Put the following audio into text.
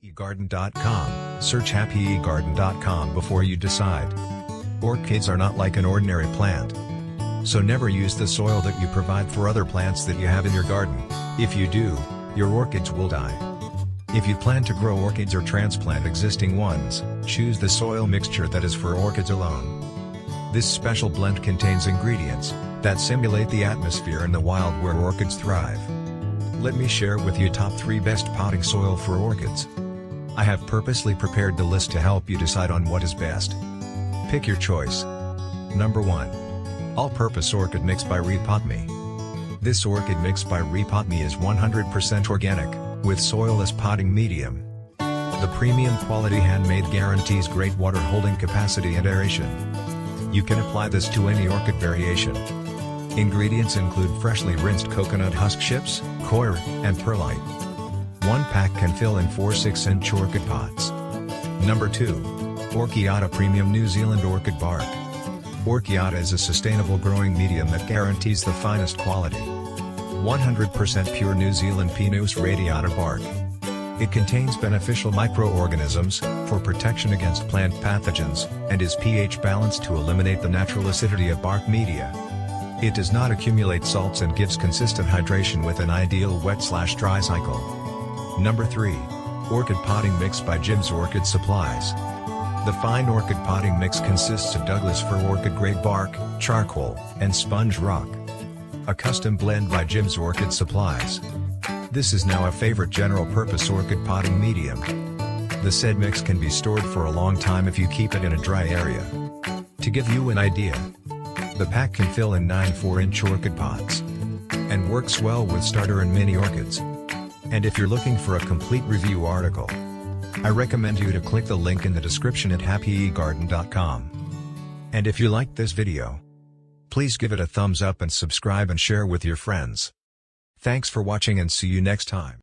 happyegarden.com. Search happyegarden.com before you decide. Orchids are not like an ordinary plant. So never use the soil that you provide for other plants that you have in your garden. If you do, your orchids will die. If you plan to grow orchids or transplant existing ones, choose the soil mixture that is for orchids alone. This special blend contains ingredients that simulate the atmosphere in the wild where orchids thrive. Let me share with you top 3 best potting soil for orchids. I have purposely prepared the list to help you decide on what is best. Pick your choice. Number 1. All-Purpose Orchid Mix by Repotme. This orchid mix by Repotme is 100% organic, with soilless potting medium. The premium quality handmade guarantees great water holding capacity and aeration. You can apply this to any orchid variation. Ingredients include freshly rinsed coconut husk chips, coir, and perlite. One pack can fill in 4 6-inch orchid pots. Number 2. Orchiata Premium New Zealand Orchid Bark. Orchiata is a sustainable growing medium that guarantees the finest quality. 100% pure New Zealand Pinus radiata bark. It contains beneficial microorganisms, for protection against plant pathogens, and is pH balanced to eliminate the natural acidity of bark media. It does not accumulate salts and gives consistent hydration with an ideal wet/dry cycle. Number 3. Orchid Potting Mix by Jim's Orchid Supplies. The fine orchid potting mix consists of Douglas fir orchid grade bark, charcoal, and sponge rock. A custom blend by Jim's Orchid Supplies. This is now a favorite general-purpose orchid potting medium. The said mix can be stored for a long time if you keep it in a dry area. To give you an idea, the pack can fill in 9 4-inch orchid pots, and works well with starter and mini orchids. And if you're looking for a complete review article, I recommend you to click the link in the description at happyegarden.com. And if you liked this video, please give it a thumbs up and subscribe and share with your friends. Thanks for watching and see you next time.